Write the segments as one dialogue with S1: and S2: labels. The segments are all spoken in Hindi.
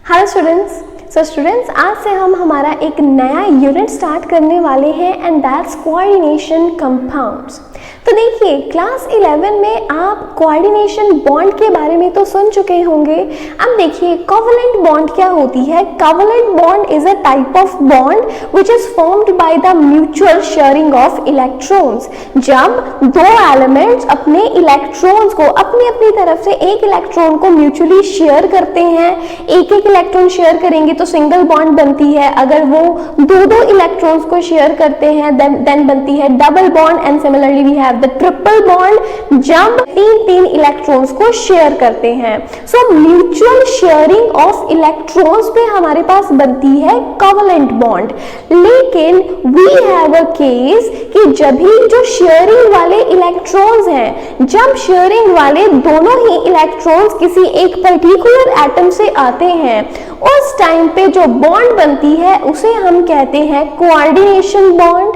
S1: हेलो स्टूडेंट्स, आज से हम हमारा एक नया यूनिट स्टार्ट करने वाले हैं एंड दैट्स कोऑर्डिनेशन कंपाउंड्स। तो देखिए क्लास 11 में आप कोऑर्डिनेशन बॉन्ड के बारे में तो सुन चुके होंगे। अब देखिए कोवलेंट बॉन्ड क्या होती है। Covalent bond is a type of bond which is formed by the mutual sharing of electrons. जब दो एलिमेंट्स अपने इलेक्ट्रॉन्स को अपनी अपनी तरफ से एक इलेक्ट्रॉन को म्यूचुअली शेयर करते हैं, एक एक इलेक्ट्रॉन शेयर करेंगे तो सिंगल बॉन्ड बनती है। अगर वो दो दो इलेक्ट्रॉन्स को शेयर करते हैं देन बनती है double bond. And similarly we have the triple bond जब तीन तीन इलेक्ट्रॉन्स को शेयर करते हैं। So mutual sharing of electrons पे हमारे पास बनती है कोवलेंट बॉन्ड। लेकिन वी हैव अ केस कि जब भी जो शेयरिंग वाले इलेक्ट्रॉन्स हैं, जब शेयरिंग वाले दोनों ही इलेक्ट्रॉन्स किसी एक पर्टिकुलर एटम से आते हैं, उस टाइम पे जो बॉन्ड बनती है उसे हम कहते हैं कोऑर्डिनेशन बॉन्ड,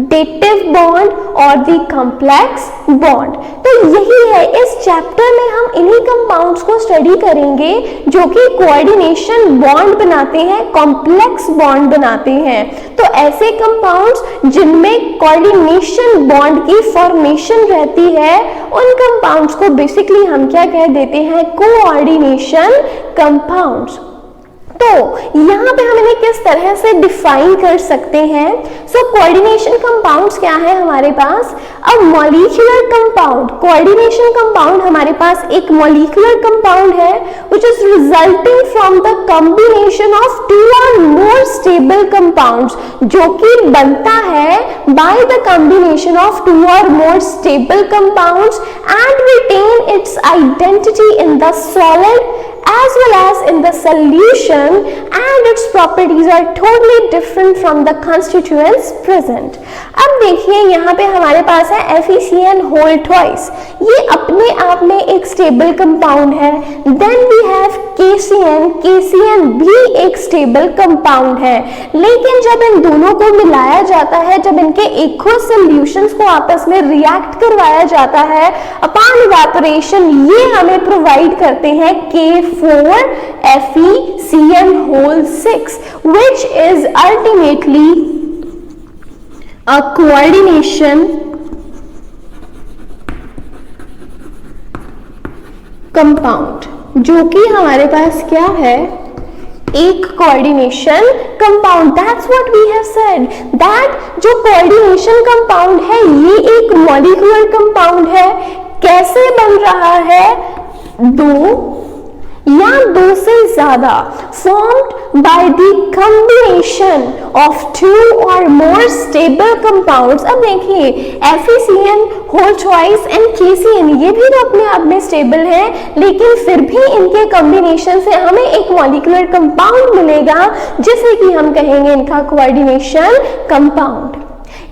S1: डेटिव बॉन्ड और द कॉम्प्लेक्स बॉन्ड। तो यही है, इस चैप्टर में हम इन्हीं कंपाउंड्स को स्टडी करेंगे जो कि कोऑर्डिनेशन बॉन्ड बनाते हैं, कॉम्प्लेक्स बॉन्ड बनाते हैं। तो ऐसे कंपाउंड्स जिनमें कोऑर्डिनेशन बॉन्ड की फॉर्मेशन रहती है, उन कंपाउंड्स को बेसिकली हम क्या कह देते हैं, कोऑर्डिनेशन कंपाउंड्स। तो यहाँ पे हम इन्हें किस तरह से डिफाइन कर सकते हैं। सो कोऑर्डिनेशन कंपाउंड्स क्या है हमारे पास, अब मॉलिक्यूलर कंपाउंड। कोऑर्डिनेशन कंपाउंड हमारे पास एक मॉलिक्यूलर कंपाउंड है which is resulting from the combination of two or more stable compounds, जो कि बनता है by the combination of two or more stable compounds and retain its identity in the solid as well as in the solution, and its properties are totally different from the constituents present. अब देखिए यहाँ पे हमारे पास है FeCN whole twice, ये अपने आप में एक स्टेबल कंपाउंड है। Then we have KCN भी एक स्टेबल कंपाउंड है। लेकिन जब इन दोनों को मिलाया जाता है, जब इनके एक्वस सॉल्यूशंस को आपस में रिएक्ट करवाया जाता है अपॉन इवेपोरेशन, ये हमें प्रोवाइड करते हैं K4FeCN whole 6, which is ultimately a coordination compound, जो कि हमारे पास क्या है, एक coordination compound. That's what we have said, that जो कोऑर्डिनेशन कंपाउंड है ये एक मॉलिक्यूलर कंपाउंड है। कैसे बन रहा है, दो या दो से ज्यादा, formed by the combination of two or more stable compounds। अब देखिए FeCN whole twice and KCN ये भी तो अपने आप में स्टेबल है, लेकिन फिर भी इनके कॉम्बिनेशन से हमें एक मॉलिक्यूलर कंपाउंड मिलेगा जिसे कि हम कहेंगे इनका कोऑर्डिनेशन कंपाउंड।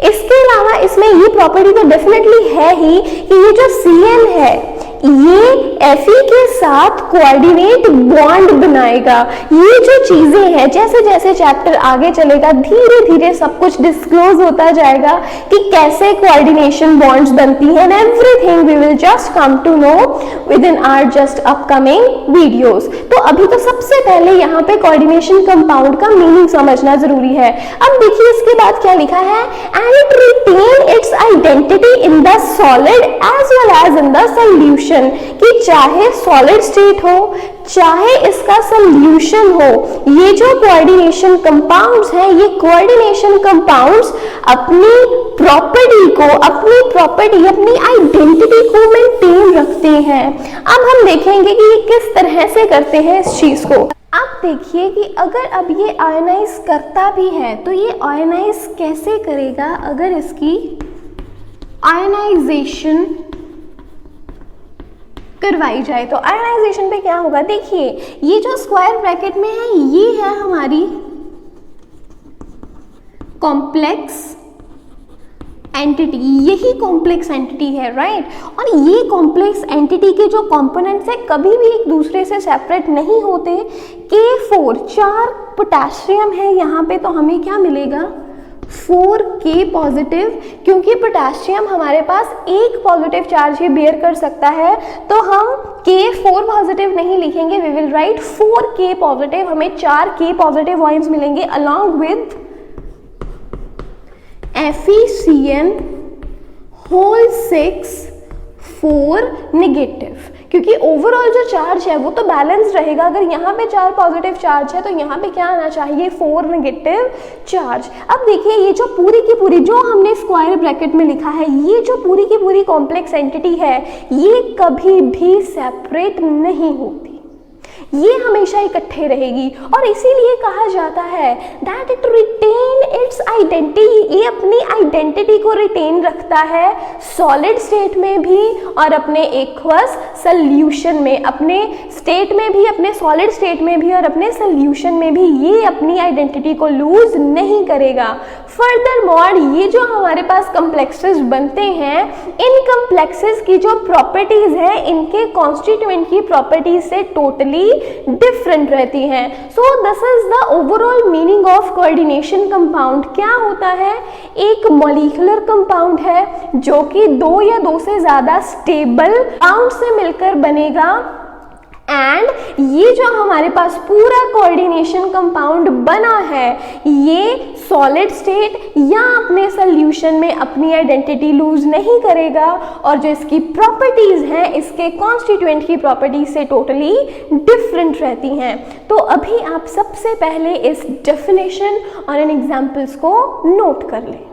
S1: इसके अलावा इसमें ये प्रॉपर्टी तो डेफिनेटली है ही कि ये जो CN है ये Fe के साथ कोऑर्डिनेट बॉन्ड बनाएगा। ये जो चीजें हैं, जैसे जैसे चैप्टर आगे चलेगा धीरे धीरे सब कुछ डिस्क्लोज होता जाएगा कि कैसे कोऑर्डिनेशन बॉन्ड्स बनती हैं। Everything we will just come to know within our just upcoming videos. तो अभी तो सबसे पहले यहाँ पे कोऑर्डिनेशन कंपाउंड का मीनिंग समझना जरूरी है। अब देखिए इसके बाद क्या लिखा है, and it retain its identity in the solid as well as in the solution, कि चाहे सॉलिड स्टेट हो चाहे इसका सॉल्यूशन हो, ये जो कोऑर्डिनेशन कंपाउंड्स हैं, ये कोऑर्डिनेशन कंपाउंड्स अपनी प्रॉपर्टी अपनी आइडेंटिटी को मेंटेन रखते हैं। अब हम देखेंगे कि ये किस तरह से करते हैं इस चीज को। अब देखिए कि अगर अब ये आयनाइज करता भी है तो ये आयनाइज कैसे करेगा, अगर इसकी आयनाइजेशन करवाई जाए तो आयनाइजेशन पे क्या होगा। देखिए ये जो स्क्वायर ब्रैकेट में है ये है हमारी कॉम्प्लेक्स एंटिटी, यही कॉम्प्लेक्स एंटिटी है, राइट। और ये कॉम्प्लेक्स एंटिटी के जो कंपोनेंट्स है कभी भी एक दूसरे से सेपरेट नहीं होते। K4 4 पोटेशियम है यहाँ पे, तो हमें क्या मिलेगा, 4K पॉजिटिव, क्योंकि पोटेशियम हमारे पास एक पॉजिटिव चार्ज ही बेयर कर सकता है, तो हम K4 पॉजिटिव नहीं लिखेंगे, we will write 4K positive. हमें 4K पॉजिटिव आयंस मिलेंगे along with FeCN whole 6 4 negative, क्योंकि ओवरऑल जो चार्ज है वो तो बैलेंस रहेगा। अगर यहाँ पे 4 पॉजिटिव चार्ज है तो यहाँ पे क्या आना चाहिए, 4 नेगेटिव चार्ज। अब देखिए ये जो पूरी की पूरी जो हमने स्क्वायर ब्रैकेट में लिखा है, ये जो पूरी की पूरी कॉम्प्लेक्स एंटिटी है, ये कभी भी सेपरेट नहीं होती, ये हमेशा इकट्ठे रहेगी। और इसीलिए कहा जाता है that it retain its identity, ये अपनी आइडेंटिटी को रिटेन रखता है सॉलिड स्टेट में भी और अपने एक्वस सॉल्यूशन में, अपने स्टेट में भी, अपने सॉलिड स्टेट में भी और अपने सॉल्यूशन में भी ये अपनी आइडेंटिटी को लूज नहीं करेगा। फर्दरमोर ये जो हमारे पास कॉम्प्लेक्सेस बनते हैं, इन कॉम्प्लेक्सेस की जो प्रॉपर्टीज है इनके कॉन्स्टिट्यूएंट की प्रॉपर्टीज से टोटली डिफरेंट रहती हैं। So this is the overall meaning of coordination compound. क्या होता है, एक मॉलिक्यूलर कंपाउंड है जो कि 2 या 2 से ज्यादा स्टेबल कंपाउंड से मिलकर बनेगा, एंड ये जो हमारे पास पूरा कोऑर्डिनेशन कंपाउंड बना है, ये सॉलिड स्टेट या अपने सॉल्यूशन में अपनी आइडेंटिटी लूज नहीं करेगा, और जो इसकी प्रॉपर्टीज हैं इसके कॉन्स्टिट्यूएंट की प्रॉपर्टीज से टोटली डिफरेंट रहती हैं। तो अभी आप सबसे पहले इस डेफिनेशन और इन एग्जांपल्स को नोट कर लें।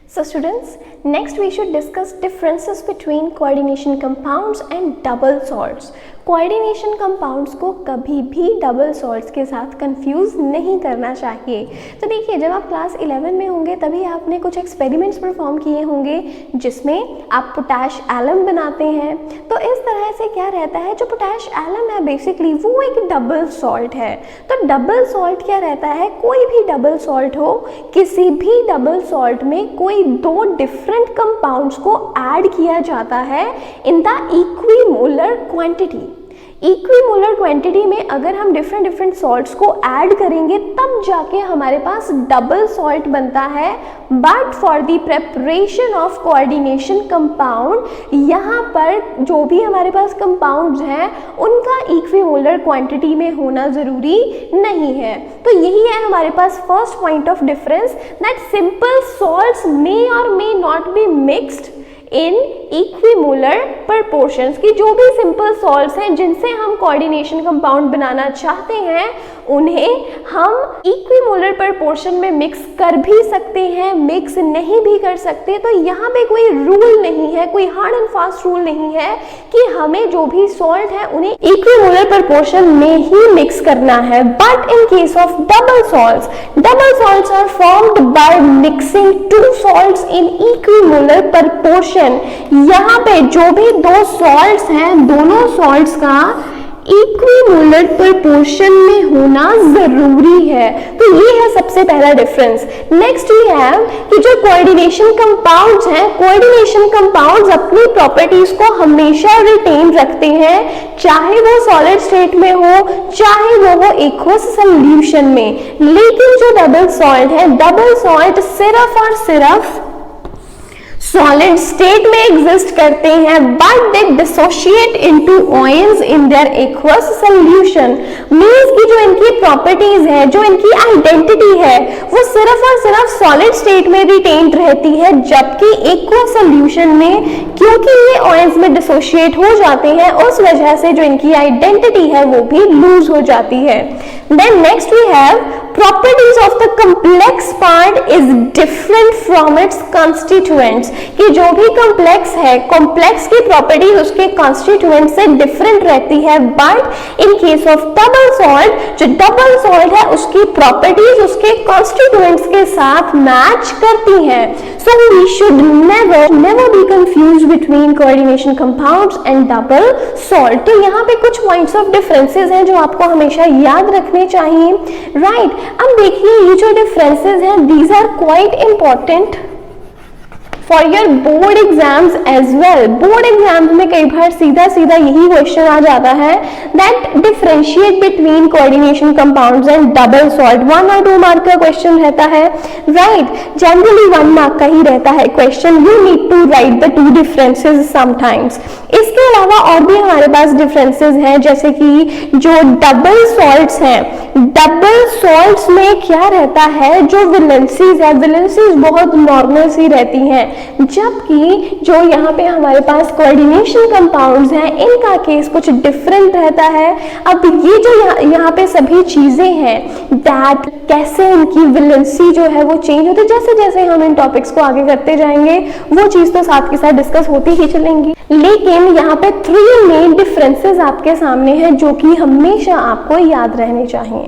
S1: So students, next we should discuss differences between coordination compounds and double salts. Coordination compounds को कभी भी डबल सॉल्ट्स के साथ कंफ्यूज नहीं करना चाहिए। तो देखिए जब आप क्लास 11 में होंगे तभी आपने कुछ एक्सपेरिमेंट्स परफॉर्म किए होंगे जिसमें आप पोटैश एलम बनाते हैं। तो इस तरह से क्या रहता है, जो पोटैश एलम है बेसिकली वो एक डबल सॉल्ट है। तो डबल सॉल्ट क्या रहता है, कोई भी डबल सॉल्ट हो, किसी भी डबल सॉल्ट में कोई 2 डिफरेंट कंपाउंड्स को ऐड किया जाता है in the equimolar quantity. Equimolar quantity में अगर हम डिफरेंट सॉल्ट्स को ऐड करेंगे तब जाके हमारे पास डबल सॉल्ट बनता है। But for the preparation of coordination compound, यहाँ पर जो भी हमारे पास कंपाउंड्स हैं उनका इक्विमोलर क्वांटिटी में होना ज़रूरी नहीं है। तो यही है हमारे पास first point of difference, that simple salts may or may not be mixed in equimolar proportions, की जो भी सिंपल सॉल्ट्स हैं जिनसे हम कोऑर्डिनेशन कंपाउंड बनाना चाहते हैं उन्हें हम इक्विमोलर प्रपोर्शन में मिक्स कर भी सकते हैं, मिक्स नहीं भी कर सकते। तो यहाँ पे कोई रूल नहीं है, कोई हार्ड एंड फास्ट रूल नहीं है कि हमें जो भी सॉल्ट है उन्हें इक्विमोलर प्रपोर्शन में ही मिक्स करना है। But in case of double salts are formed by mixing 2 salts in equimolar proportion. यहाँ पे जो भी 2 सॉल्ट्स हैं, दोनों सॉल्ट्स का इक्विमोलर प्रपोर्शन में होना जरूरी है। तो ये है सबसे पहला डिफरेंस। नेक्स्ट वी हैव कि जो कोऑर्डिनेशन कंपाउंड्स हैं, कोऑर्डिनेशन कंपाउंड्स अपनी प्रॉपर्टीज को हमेशा रिटेन रखते हैं, चाहे वो सॉलिड स्टेट में हो चाहे वो हो एक्वस सॉल्यूशन में। लेकिन जो डबल सॉल्ट है, डबल सॉल्ट सिर्फ और सिर्फ सॉलिड स्टेट में एग्जिस्ट करते हैं, but they dissociate into ions in their aqueous solution. Means कि जो इनकी प्रॉपर्टीज है, जो इनकी आइडेंटिटी है, वो सिर्फ और सिर्फ सॉलिड स्टेट में रिटेन्ड रहती है, जबकि एक्वस सॉल्यूशन में क्योंकि ये आयंस में डिसोशिएट हो जाते हैं, उस वजह से जो इनकी आइडेंटिटी है वो भी लूज हो जाती है। Then next we have properties of the complex part is different from its constituents, कि जो भी कॉम्प्लेक्स है, कॉम्प्लेक्स की प्रॉपर्टीज उसके कॉन्स्टिट्यूएंट से डिफरेंट रहती है। But in case of double salt, जो डबल सॉल्ट है उसकी प्रॉपर्टीज उसके कॉन्स्टिट्यूएंट्स के साथ मैच करती हैं। So we should never be confuse between coordination compounds and double salt. तो यहाँ पे कुछ पॉइंट्स ऑफ डिफरेंसेस हैं जो आपको हमेशा याद रखने चाहिए, राइट। अब देखिए ये जो डिफरेंसेस हैं, these are quite important for your board exams as well. Board exams में कई बार सीधा सीधा यही क्वेश्चन आ जाता है that differentiate between coordination compounds and double salt. 1 और 2 मार्क का क्वेश्चन रहता है, राइट, जनरली 1 मार्क का ही रहता है question. You need to write the 2 differences sometimes. इसके अलावा और भी हमारे पास डिफरेंसेस हैं, जैसे कि जो डबल सॉल्ट्स हैं, डबल सॉल्ट्स में क्या रहता है, जो वैलेंसीज है, वैलेंसीज बहुत नॉर्मल सी रहती हैं, जबकि जो यहाँ पे हमारे पास कोऑर्डिनेशन कंपाउंड्स हैं इनका केस कुछ डिफरेंट रहता है। अब ये जो यहाँ पे सभी चीजें हैं दैट कैसे इनकी वैलेंसी जो है वो चेंज होती है, जैसे जैसे हम इन टॉपिक्स को आगे करते जाएंगे वो चीज तो साथ के साथ डिस्कस होती ही चलेंगी। लेकिन यहाँ पे 3 मेन डिफरेंसेस आपके सामने हैं जो कि हमेशा आपको याद रहने चाहिए।